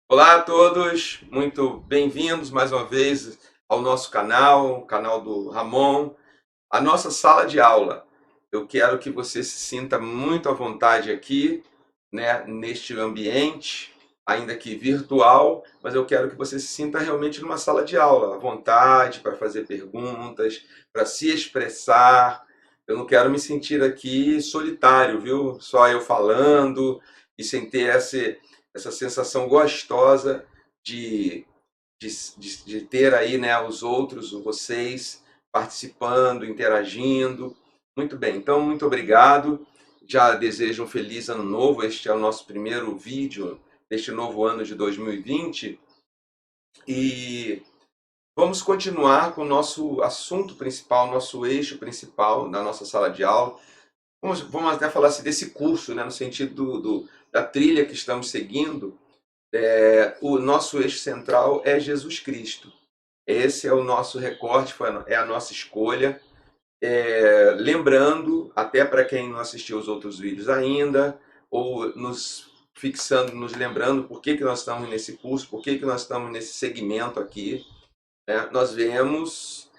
Olá a todos, muito bem-vindos mais uma vez ao nosso canal, o canal do Ramon, a nossa sala de aula. Eu quero que você se sinta muito à vontade aqui, né, neste ambiente, ainda que virtual, mas eu quero que você se sinta realmente numa sala de aula, à vontade para fazer perguntas, para se expressar. Eu não quero me sentir aqui solitário, viu? Só eu falando e sem ter essa sensação gostosa de, de ter aí, né, os outros, vocês participando, interagindo. Muito bem, então muito obrigado. Já desejo um feliz ano novo. Este é o nosso primeiro vídeo deste novo ano de 2020 e vamos continuar com o nosso assunto principal, nosso eixo principal na nossa sala de aula. Vamos até falar assim, desse curso, né, no sentido da trilha que estamos seguindo. O nosso eixo central é Jesus Cristo. Esse é o nosso recorte, é a nossa escolha. Lembrando, até para quem não assistiu os outros vídeos ainda, ou nos fixando, nos lembrando por que nós estamos nesse curso, por que nós estamos nesse segmento aqui, né? Nós vemos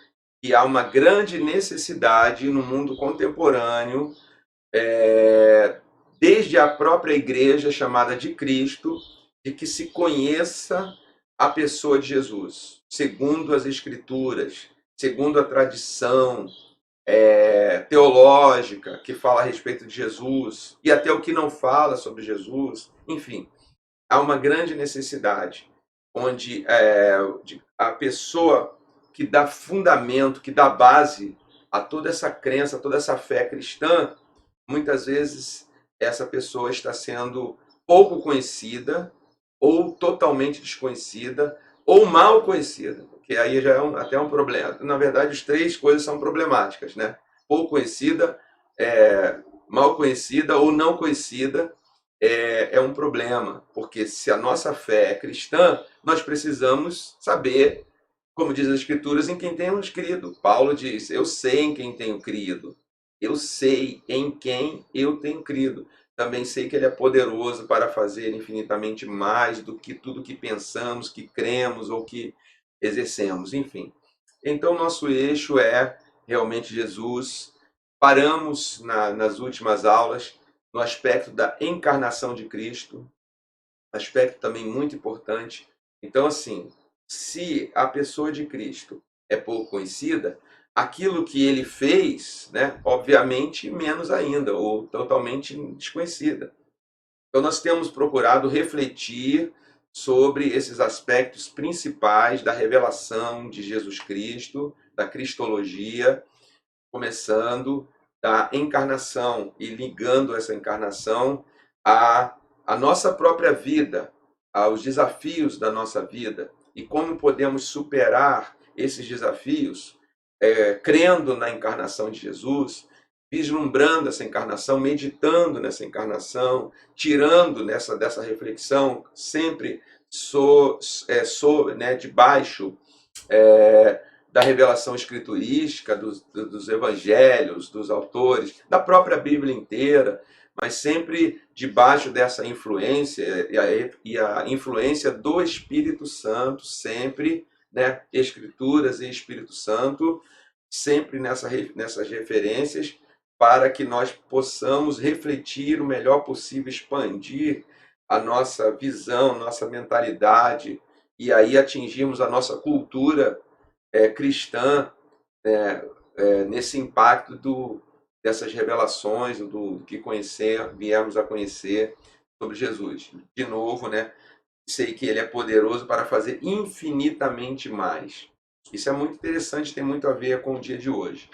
que há uma grande necessidade no mundo contemporâneo, desde a própria igreja chamada de Cristo, de que se conheça a pessoa de Jesus, segundo as Escrituras, segundo a tradição teológica que fala a respeito de Jesus, e até o que não fala sobre Jesus. Enfim, há uma grande necessidade onde a pessoa que dá fundamento, que dá base a toda essa crença, a toda essa fé cristã, muitas vezes essa pessoa está sendo pouco conhecida, ou totalmente desconhecida, ou mal conhecida, porque aí já é até um problema. Na verdade, as três coisas são problemáticas, né? Pouco conhecida, mal conhecida ou não conhecida é um problema, porque se a nossa fé é cristã, nós precisamos saber, como diz as Escrituras, em quem temos crido. Paulo diz: Eu sei em quem tenho crido. Eu sei em quem eu tenho crido. Também sei que Ele é poderoso para fazer infinitamente mais do que tudo que pensamos, que cremos ou que exercemos. Enfim. Então, nosso eixo é realmente Jesus. Paramos nas últimas aulas no aspecto da encarnação de Cristo, aspecto também muito importante. Então, assim, se a pessoa de Cristo é pouco conhecida, aquilo que ele fez, né, obviamente, menos ainda, ou totalmente desconhecida. Então, nós temos procurado refletir sobre esses aspectos principais da revelação de Jesus Cristo, da cristologia, começando da encarnação e ligando essa encarnação à nossa própria vida, aos desafios da nossa vida e como podemos superar esses desafios, crendo na encarnação de Jesus, vislumbrando essa encarnação, meditando nessa encarnação, tirando dessa reflexão sempre né, debaixo da revelação escriturística, dos evangelhos, dos autores, da própria Bíblia inteira, mas sempre debaixo dessa influência, e a influência do Espírito Santo, sempre, né, Escrituras e Espírito Santo, sempre nessas referências, para que nós possamos refletir o melhor possível, expandir a nossa visão, nossa mentalidade, e aí atingirmos a nossa cultura cristã, nesse impacto dessas revelações, do que viemos a conhecer sobre Jesus. De novo, né, sei que ele é poderoso para fazer infinitamente mais. Isso é muito interessante, tem muito a ver com o dia de hoje.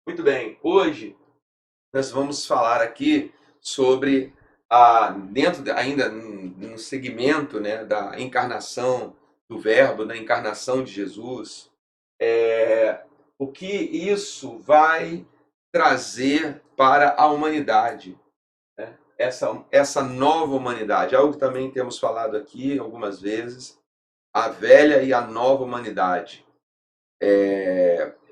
Muito bem, hoje nós vamos falar aqui sobre, ainda no segmento, né, da encarnação do Verbo, da encarnação de Jesus, o que isso vai trazer para a humanidade, né? Essa nova humanidade, algo que também temos falado aqui algumas vezes, a velha e a nova humanidade.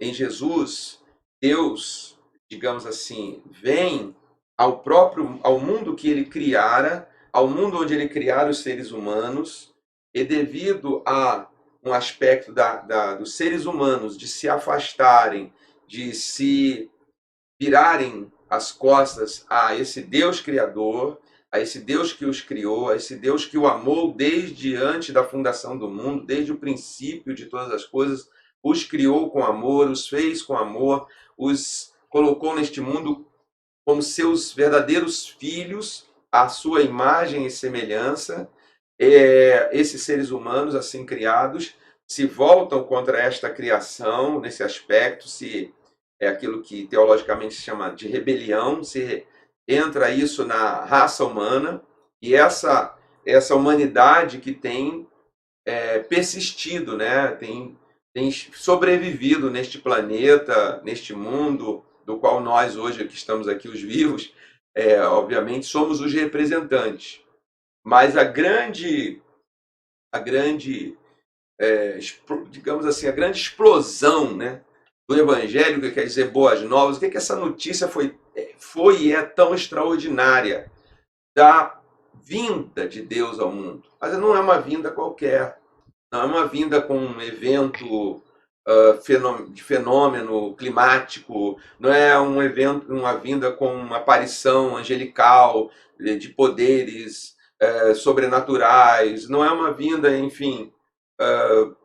Em Jesus, Deus, digamos assim, vem ao mundo que ele criara, ao mundo onde ele criara os seres humanos, e devido a um aspecto dos seres humanos de se afastarem, de se virarem as costas a esse Deus Criador, a esse Deus que os criou, a esse Deus que o amou desde antes da fundação do mundo, desde o princípio de todas as coisas, os criou com amor, os fez com amor, os colocou neste mundo como seus verdadeiros filhos, à sua imagem e semelhança. Esses seres humanos assim criados se voltam contra esta criação nesse aspecto, se é aquilo que teologicamente se chama de rebelião, se entra isso na raça humana, e essa humanidade que tem persistido, né? Tem sobrevivido neste planeta, neste mundo, do qual nós hoje que estamos aqui, os vivos, obviamente somos os representantes. Mas digamos assim, a grande explosão, né, do Evangelho, que quer dizer boas novas, o que essa notícia foi e é tão extraordinária da vinda de Deus ao mundo. Mas não é uma vinda qualquer, não é uma vinda com um evento de fenômeno climático, não é um evento, uma vinda com uma aparição angelical de poderes sobrenaturais, não é uma vinda, enfim,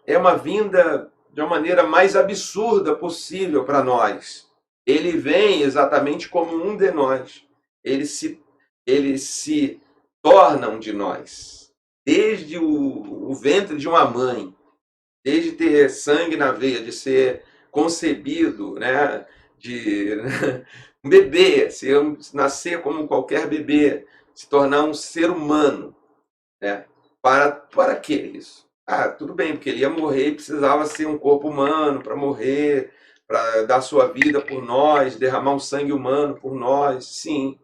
é uma vinda de uma maneira mais absurda possível para nós. Ele vem exatamente como um de nós. Eles se tornam de nós. Desde o ventre de uma mãe, desde ter sangue na veia, de ser concebido, né, de um bebê, nascer como qualquer bebê, se tornar um ser humano, né? Para que isso? Tudo bem, porque ele ia morrer e precisava ser um corpo humano para morrer, para dar sua vida por nós, derramar um sangue humano por nós, sim.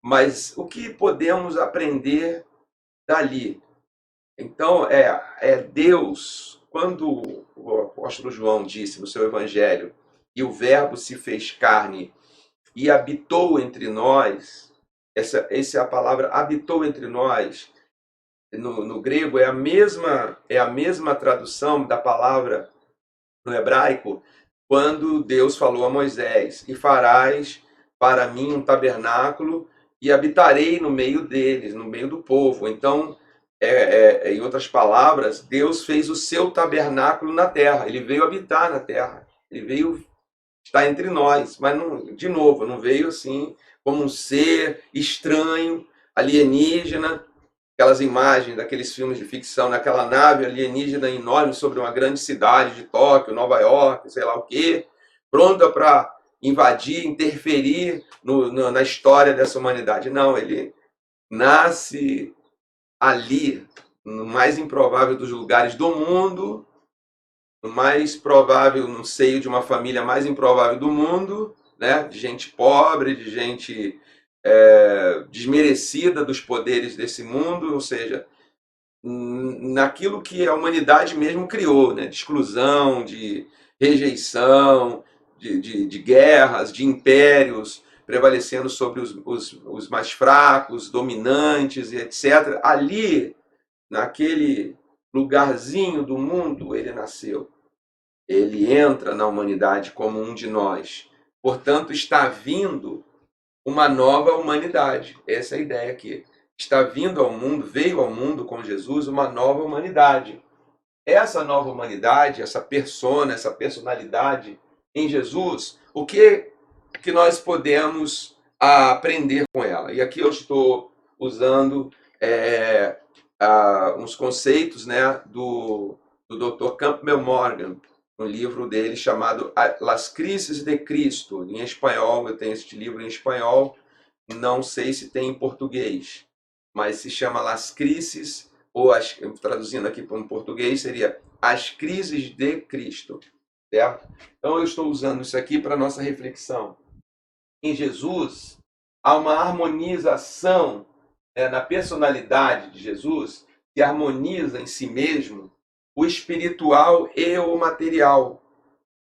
Mas o que podemos aprender dali? Então, Deus, quando o apóstolo João disse no seu evangelho, e o verbo se fez carne e habitou entre nós, essa é a palavra habitou entre nós, no grego é a mesma tradução da palavra no hebraico, quando Deus falou a Moisés: e farás para mim um tabernáculo e habitarei no meio deles, no meio do povo. Então, em outras palavras, Deus fez o seu tabernáculo na terra, ele veio habitar na terra, ele veio estar entre nós, mas não, de novo, não veio assim como um ser estranho, alienígena, aquelas imagens daqueles filmes de ficção, naquela nave alienígena enorme sobre uma grande cidade de Tóquio, Nova York, sei lá o quê, pronta para invadir, interferir na história dessa humanidade. Não, ele nasce ali, no mais improvável dos lugares do mundo, no mais provável, no seio de uma família mais improvável do mundo, né? De gente pobre, de gente desmerecida dos poderes desse mundo, ou seja, naquilo que a humanidade mesmo criou, né? De exclusão, de rejeição, de guerras, de impérios prevalecendo sobre os mais fracos, dominantes e etc. Ali, naquele lugarzinho do mundo, ele nasceu. Ele entra na humanidade como um de nós. Portanto, está vindo uma nova humanidade. Essa é a ideia aqui. Está vindo ao mundo, veio ao mundo com Jesus uma nova humanidade. Essa nova humanidade, essa persona, essa personalidade em Jesus, o que nós podemos aprender com ela? E aqui eu estou usando uns conceitos, né, do Dr. Campbell Morgan, um livro dele chamado Las Crises de Cristo. Em espanhol, eu tenho este livro em espanhol, não sei se tem em português, mas se chama Las Crises, ou traduzindo aqui para um português, seria As Crises de Cristo. Certo? Então eu estou usando isso aqui para a nossa reflexão. Em Jesus, há uma harmonização na personalidade de Jesus, que harmoniza em si mesmo o espiritual e o material.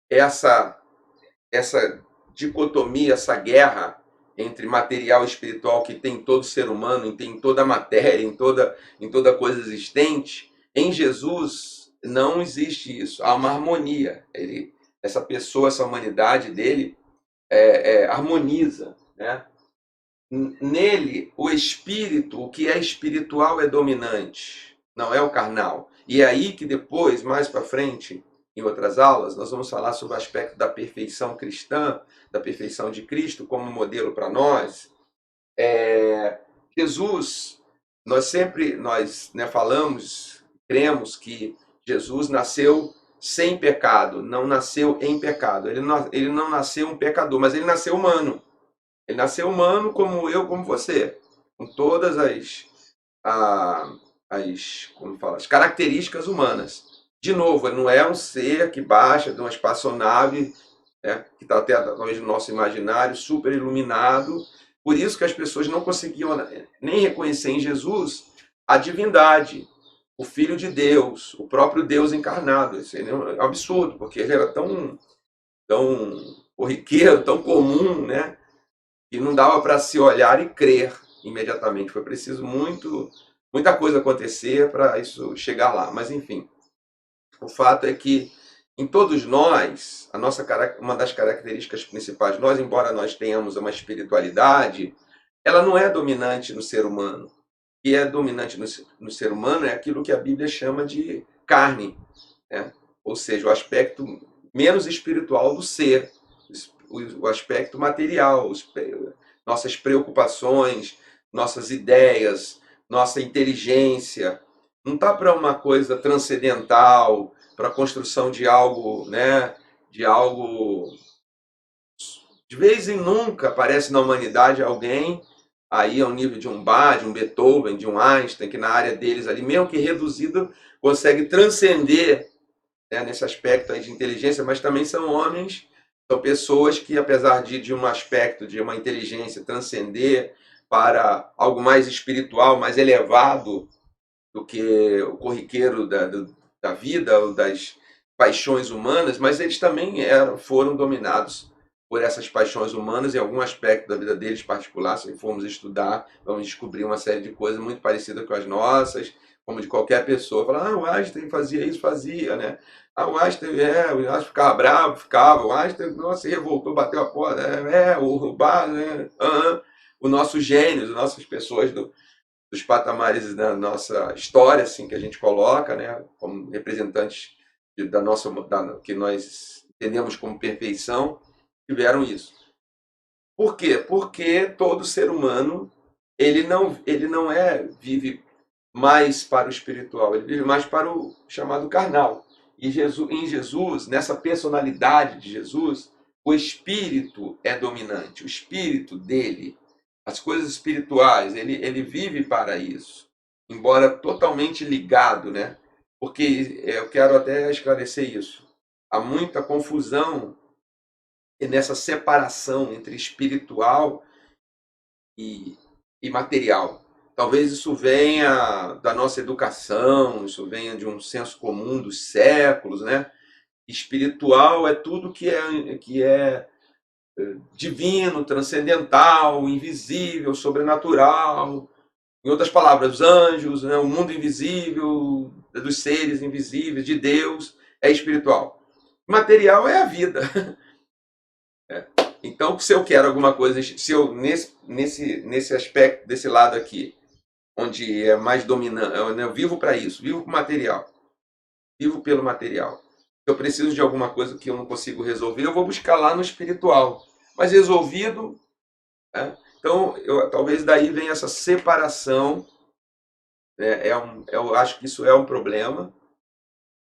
Essa dicotomia, essa guerra entre material e espiritual que tem todo ser humano, tem toda a matéria, em toda coisa existente, Em Jesus não existe isso, há uma harmonia. Essa pessoa, essa humanidade dele harmoniza, né? Nele, o espírito, o que é espiritual é dominante, não é o carnal. E é aí que depois, mais para frente, em outras aulas, nós vamos falar sobre o aspecto da perfeição cristã, da perfeição de Cristo como modelo para nós. Jesus, nós falamos, cremos que Jesus nasceu sem pecado, não nasceu em pecado. Ele não nasceu um pecador, mas ele nasceu humano. Ele nasceu humano como eu, como você, com todas as características humanas. De novo, ele não é um ser que baixa de uma espaçonave, né, que está até talvez no nosso imaginário, super iluminado. Por isso que as pessoas não conseguiam nem reconhecer em Jesus a divindade, o Filho de Deus, o próprio Deus encarnado. Isso é um absurdo, porque ele era tão corriqueiro, tão comum, né? E não dava para se olhar e crer imediatamente. Foi preciso muita coisa acontecer para isso chegar lá. Mas, enfim, o fato é que em todos nós, uma das características principais de nós, embora nós tenhamos uma espiritualidade, ela não é dominante no ser humano. O que é dominante no ser humano é aquilo que a Bíblia chama de carne, né? Ou seja, o aspecto menos espiritual do ser, o aspecto material, nossas preocupações, nossas ideias, nossa inteligência. Não está para uma coisa transcendental, para a construção de algo, né? De algo. De vez em nunca aparece na humanidade alguém aí ao nível de um Bach, de um Beethoven, de um Einstein, que na área deles ali, mesmo que reduzido, consegue transcender, né, nesse aspecto aí de inteligência, mas também são homens, são pessoas que, apesar de um aspecto de uma inteligência transcender para algo mais espiritual, mais elevado do que o corriqueiro da vida ou das paixões humanas, mas eles também foram dominados por essas paixões humanas em algum aspecto da vida deles particular. Se formos estudar, vamos descobrir uma série de coisas muito parecidas com as nossas, como de qualquer pessoa. Falar, o Einstein fazia isso, fazia, né? O Einstein, o Einstein ficava bravo, ficava. O Einstein, nossa, se revoltou, bateu a porta. O Bar, né? Os nossos gênios, as nossas pessoas dos patamares da nossa história, assim, que a gente coloca, né? Como representantes que nós entendemos como perfeição, tiveram isso. Por quê? Porque todo ser humano ele não vive mais para o espiritual, ele vive mais para o chamado carnal. E em Jesus, nessa personalidade de Jesus, o espírito é dominante, o espírito dele, as coisas espirituais, ele vive para isso, embora totalmente ligado, né? Porque eu quero até esclarecer isso. Há muita confusão nessa separação entre espiritual e material. Talvez isso venha da nossa educação, isso venha de um senso comum dos séculos, né? Espiritual é tudo que é divino, transcendental, invisível, sobrenatural. Em outras palavras, os anjos, né? O mundo invisível, dos seres invisíveis, de Deus, é espiritual. Material é a vida. Então, se eu quero alguma coisa, se eu nesse aspecto, desse lado aqui, onde é mais dominante, eu vivo para isso, vivo com material, vivo pelo material. Se eu preciso de alguma coisa que eu não consigo resolver, eu vou buscar lá no espiritual. Mas resolvido, né? Então, talvez daí venha essa separação, né? Eu acho que isso é um problema,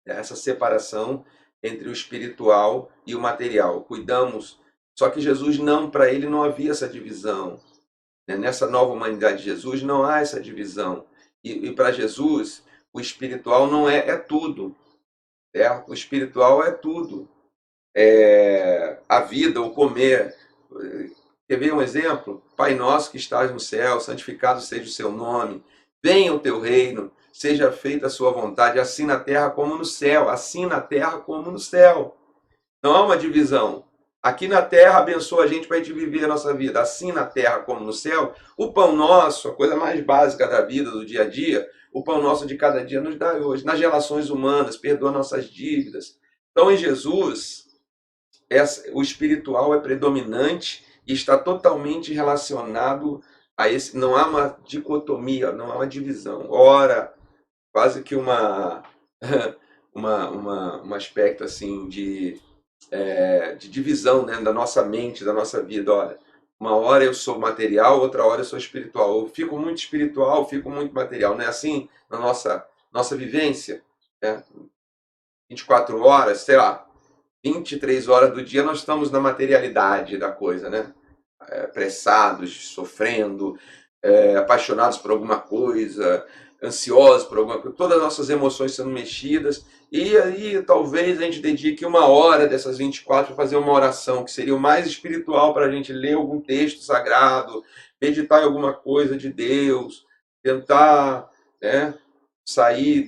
né? Essa separação entre o espiritual e o material. Cuidamos, só que Jesus não, para ele não havia essa divisão. Nessa nova humanidade de Jesus não há essa divisão. E para Jesus, o espiritual não é tudo. O espiritual é tudo. A vida, o comer. Quer ver um exemplo? Pai nosso que estás no céu, santificado seja o seu nome. Venha o teu reino, seja feita a sua vontade, assim na terra como no céu. Assim na terra como no céu. Não há uma divisão. Aqui na terra abençoa a gente para a gente viver a nossa vida, assim na terra como no céu. O pão nosso, a coisa mais básica da vida, do dia a dia, o pão nosso de cada dia nos dá hoje. Nas relações humanas, perdoa nossas dívidas. Então, em Jesus, o espiritual é predominante e está totalmente relacionado a esse. Não há uma dicotomia, não há uma divisão. Ora, quase que um aspecto assim de divisão, né, da nossa mente, da nossa vida. Olha, uma hora eu sou material, outra hora eu sou espiritual. Eu fico muito espiritual, fico muito material. Não é assim na nossa vivência? Né? 24 horas, sei lá, 23 horas do dia nós estamos na materialidade da coisa, né? Apressados, sofrendo, apaixonados por alguma coisa, ansiosos por alguma coisa, todas as nossas emoções sendo mexidas, e aí talvez a gente dedique uma hora dessas 24 para fazer uma oração, que seria o mais espiritual, para a gente ler algum texto sagrado, meditar em alguma coisa de Deus, tentar, né, sair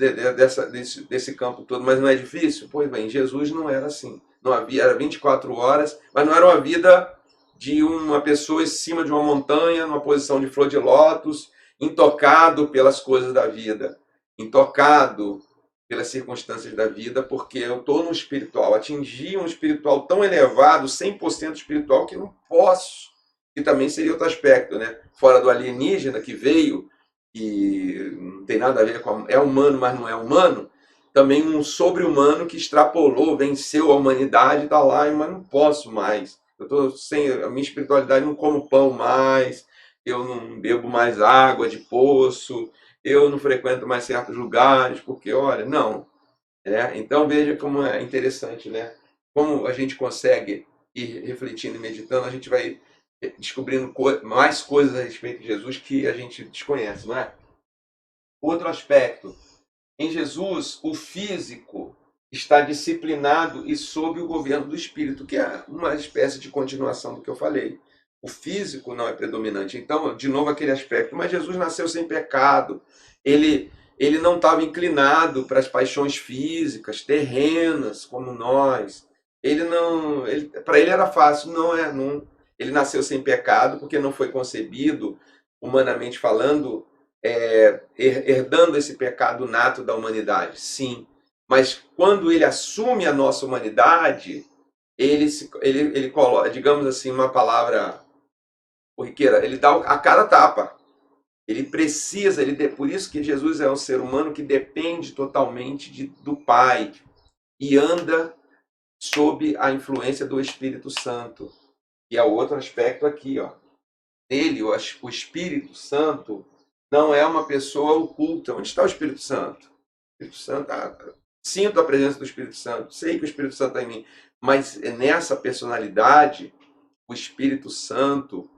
desse campo todo, mas não é difícil? Pois bem, Jesus não era assim. Não havia, era 24 horas, mas não era uma vida de uma pessoa em cima de uma montanha, numa posição de flor de lótus, intocado pelas coisas da vida, intocado pelas circunstâncias da vida, porque eu estou no espiritual, atingi um espiritual tão elevado, 100% espiritual, que não posso. E também seria outro aspecto, né? Fora do alienígena que veio, que não tem nada a ver com. É humano, mas não é humano. Também um sobre-humano que extrapolou, venceu a humanidade, está lá, mas não posso mais. Eu estou sem a minha espiritualidade, não como pão mais, eu não bebo mais água de poço, eu não frequento mais certos lugares, porque, olha, não. Então veja como é interessante, né? Como a gente consegue ir refletindo e meditando, a gente vai descobrindo mais coisas a respeito de Jesus que a gente desconhece, não é? Outro aspecto, em Jesus, o físico está disciplinado e sob o governo do espírito, que é uma espécie de continuação do que eu falei. O físico não é predominante. Então, de novo, aquele aspecto. Mas Jesus nasceu sem pecado. Ele não estava inclinado para as paixões físicas, terrenas, como nós. Ele não. Para ele era fácil. Não é. Não, ele nasceu sem pecado porque não foi concebido, humanamente falando, herdando esse pecado nato da humanidade, sim. Mas quando ele assume a nossa humanidade, ele coloca, digamos assim, uma palavra corriqueira, ele dá a cara a tapa. Ele precisa, por isso que Jesus é um ser humano que depende totalmente do Pai e anda sob a influência do Espírito Santo. E é outro aspecto aqui, ó. Nele, o Espírito Santo não é uma pessoa oculta. Onde está o Espírito Santo? O Espírito Santo, sinto a presença do Espírito Santo, sei que o Espírito Santo está em mim, mas nessa personalidade, o Espírito Santo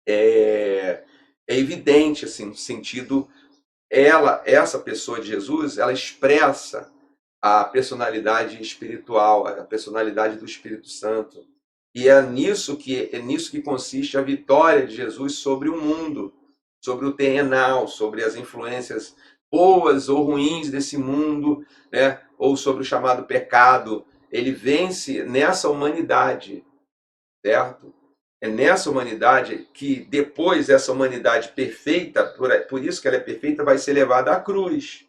é evidente, assim, no sentido, essa pessoa de Jesus, ela expressa a personalidade espiritual, a personalidade do Espírito Santo. E é nisso que consiste a vitória de Jesus sobre o mundo, sobre o terrenal, sobre as influências boas ou ruins desse mundo, né? Ou sobre o chamado pecado. Ele vence nessa humanidade, certo? É nessa humanidade que depois essa humanidade perfeita, por isso que ela é perfeita, vai ser levada à cruz.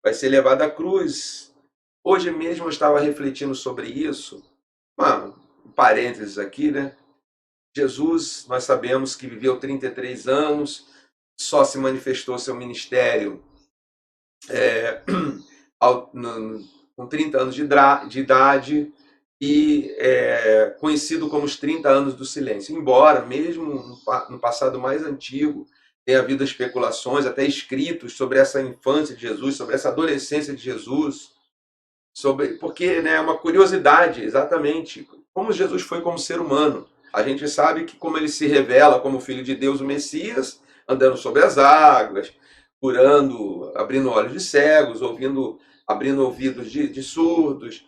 Vai ser levada à cruz. Hoje mesmo eu estava refletindo sobre isso. Um parênteses aqui, né? Jesus, nós sabemos que viveu 33 anos, só se manifestou seu ministério com 30 anos de idade e conhecido como os 30 anos do silêncio. Embora, mesmo no passado mais antigo, tenha havido especulações, até escritos sobre essa infância de Jesus, sobre essa adolescência de Jesus, porque, né, é uma curiosidade, exatamente, como Jesus foi como ser humano. A gente sabe que como ele se revela como Filho de Deus, o Messias, andando sobre as águas, curando, abrindo olhos de cegos, abrindo ouvidos de surdos,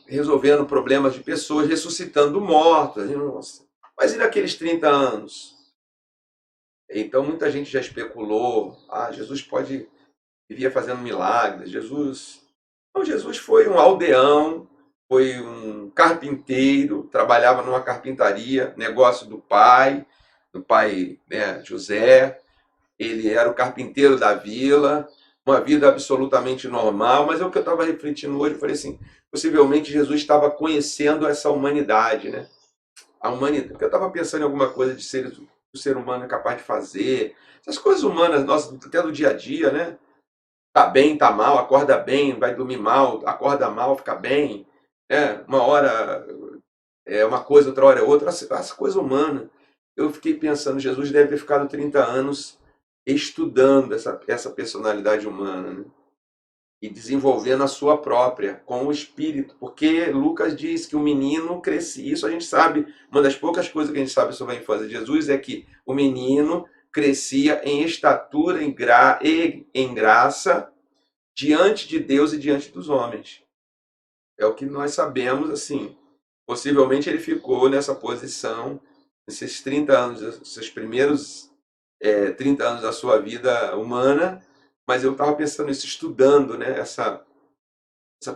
resolvendo problemas de pessoas, ressuscitando mortos. Nossa. Mas e naqueles 30 anos? Então muita gente já especulou, Jesus vivia fazendo milagres, Jesus foi um aldeão foi um carpinteiro, trabalhava numa carpintaria, negócio do pai, né, José. Ele era o carpinteiro da vila, uma vida absolutamente normal, mas é o que eu estava refletindo hoje. Eu falei assim: possivelmente Jesus estava conhecendo essa humanidade, né? A humanidade, porque eu estava pensando em alguma coisa de ser o ser humano é capaz de fazer, essas coisas humanas, nossas, até do dia a dia, né? Tá bem, tá mal, acorda bem, vai dormir mal, acorda mal, fica bem, né? Uma hora é uma coisa, outra hora é outra, essa coisa humana. Eu fiquei pensando, Jesus deve ter ficado 30 anos estudando essa personalidade humana, né? E desenvolvendo a sua própria, com o espírito, porque Lucas diz que o menino crescia. Isso a gente sabe, uma das poucas coisas que a gente sabe sobre a infância de Jesus é que o menino crescia em estatura e em graça diante de Deus e diante dos homens. É o que nós sabemos, assim. Possivelmente ele ficou nessa posição, nesses 30 anos, esses primeiros 30 anos da sua vida humana, mas eu estava pensando nisso, estudando, né, essa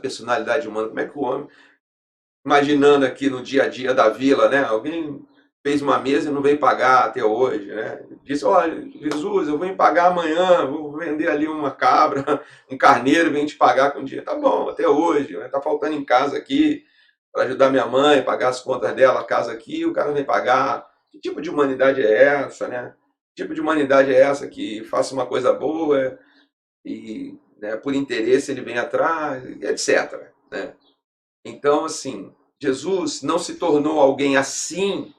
personalidade humana, como é que o homem, imaginando aqui no dia a dia da vila, né, alguém fez uma mesa e não veio pagar até hoje, né, disse: olha, Jesus, eu vou pagar amanhã, vou vender ali uma cabra, um carneiro e venho te pagar com um dia. Tá bom, até hoje, né, tá faltando em casa aqui, para ajudar minha mãe, pagar as contas dela, a casa aqui, o cara vem pagar. Que tipo de humanidade é essa, né? Que tipo de humanidade é essa que faça uma coisa boa e, né, por interesse ele vem atrás, etc, né? Então, assim, Jesus não se tornou alguém assim.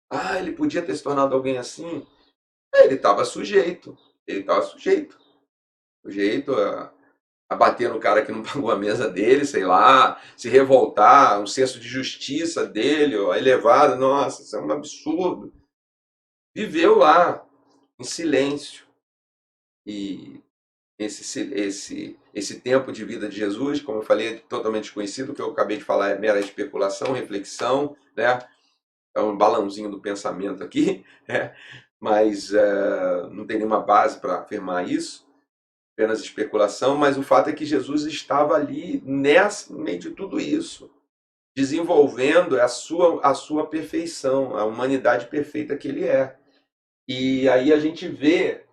Ah, ele podia ter se tornado alguém assim. Ele estava sujeito. Ele estava sujeito a bater no cara que não pagou a mesa dele, sei lá, se revoltar, um senso de justiça dele, ó, elevado, nossa, isso é um absurdo. Viveu lá, em silêncio. E esse tempo de vida de Jesus, como eu falei, é totalmente desconhecido, o que eu acabei de falar é mera especulação, reflexão, né? É um balãozinho do pensamento aqui, né? Mas não tem nenhuma base para afirmar isso, apenas especulação, mas o fato é que Jesus estava ali no meio de tudo isso, desenvolvendo a sua perfeição, a humanidade perfeita que ele é. E aí a gente vê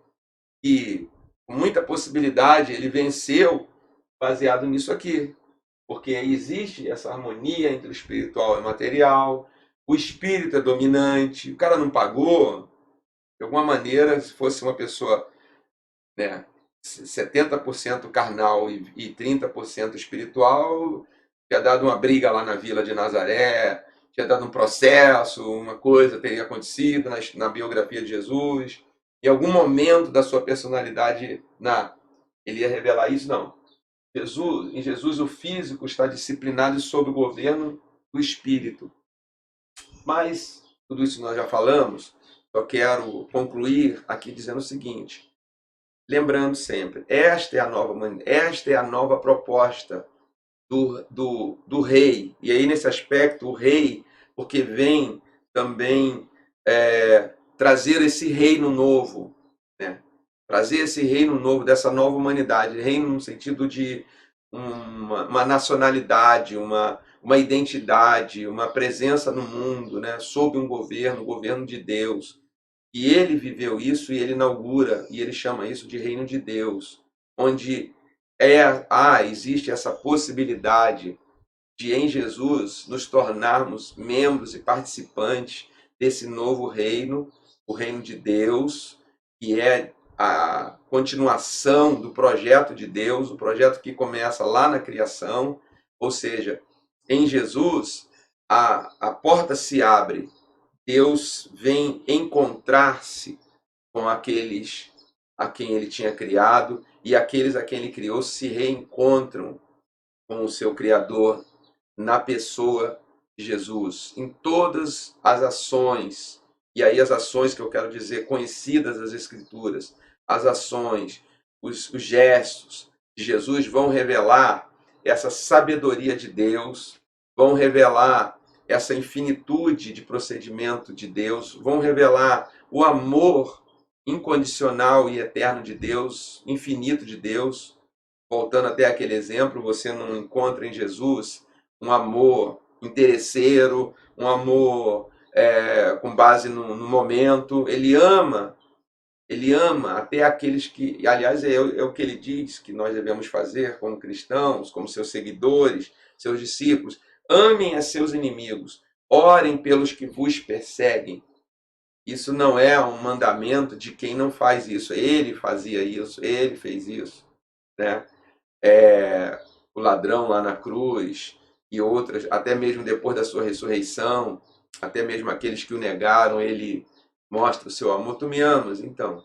que, com muita possibilidade, ele venceu baseado nisso aqui, porque existe essa harmonia entre o espiritual e o material, o espírito é dominante, o cara não pagou, de alguma maneira, se fosse uma pessoa, né, 70% carnal e 30% espiritual, tinha dado uma briga lá na vila de Nazaré, tinha dado um processo, uma coisa teria acontecido na biografia de Jesus. Em algum momento da sua personalidade, ele ia revelar isso? Não. Em Jesus, o físico está disciplinado e sob o governo do espírito. Mas, tudo isso nós já falamos, só quero concluir aqui dizendo o seguinte: lembrando sempre, esta é a nova proposta do rei. E aí, nesse aspecto, o rei, porque vem também trazer esse reino novo, né? Trazer esse reino novo, dessa nova humanidade, reino no sentido de uma nacionalidade, uma identidade, uma presença no mundo, né? Sob um governo, o governo de Deus. E ele viveu isso e ele inaugura, e ele chama isso de reino de Deus, onde existe essa possibilidade de, em Jesus, nos tornarmos membros e participantes desse novo reino, o reino de Deus, que é a continuação do projeto de Deus, o projeto que começa lá na criação, ou seja, em Jesus, a porta se abre, Deus vem encontrar-se com aqueles a quem ele tinha criado, e aqueles a quem ele criou se reencontram com o seu Criador na pessoa de Jesus, em todas as ações, e aí as ações que eu quero dizer conhecidas das Escrituras, as ações, os gestos de Jesus vão revelar essa sabedoria de Deus, vão revelar essa infinitude de procedimento de Deus, vão revelar o amor incondicional e eterno de Deus, infinito de Deus. Voltando até aquele exemplo, você não encontra em Jesus um amor interesseiro, um amor com base no momento. Ele ama até aqueles que, aliás, é o que ele diz que nós devemos fazer como cristãos, como seus seguidores, seus discípulos. Amem a seus inimigos, orem pelos que vos perseguem. Isso não é um mandamento de quem não faz isso. Ele fazia isso, ele fez isso, né? O ladrão lá na cruz e outras, até mesmo depois da sua ressurreição, até mesmo aqueles que o negaram, ele mostra o seu amor. Tu me amas, então.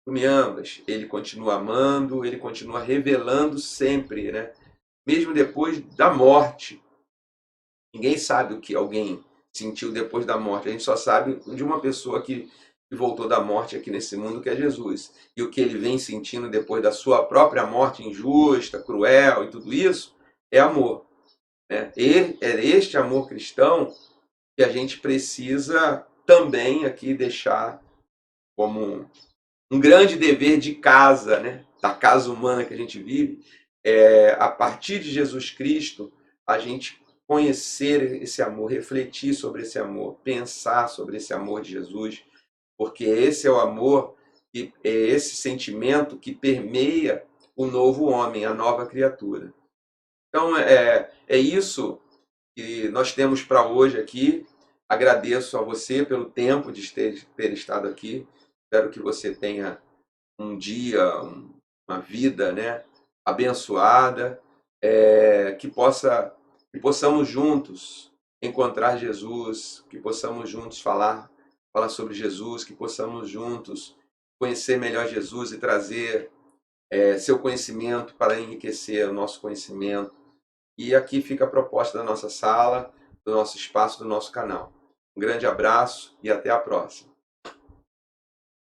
Tu me amas. Ele continua amando, ele continua revelando sempre, né? Mesmo depois da morte. Ninguém sabe o que alguém sentiu depois da morte. A gente só sabe de uma pessoa que voltou da morte aqui nesse mundo, que é Jesus. E o que ele vem sentindo depois da sua própria morte injusta, cruel e tudo isso, é amor. Né? E é este amor cristão que a gente precisa também aqui deixar como um grande dever de casa, né? Da casa humana que a gente vive. A partir de Jesus Cristo, a gente conhecer esse amor, refletir sobre esse amor, pensar sobre esse amor de Jesus, porque esse é o amor, e é esse sentimento que permeia o novo homem, a nova criatura. Então, é isso que nós temos para hoje aqui. Agradeço a você pelo tempo de ter estado aqui. Espero que você tenha um dia, uma vida, né, abençoada, que possamos juntos encontrar Jesus, que possamos juntos falar sobre Jesus, que possamos juntos conhecer melhor Jesus e trazer seu conhecimento para enriquecer o nosso conhecimento. E aqui fica a proposta da nossa sala, do nosso espaço, do nosso canal. Um grande abraço e até a próxima.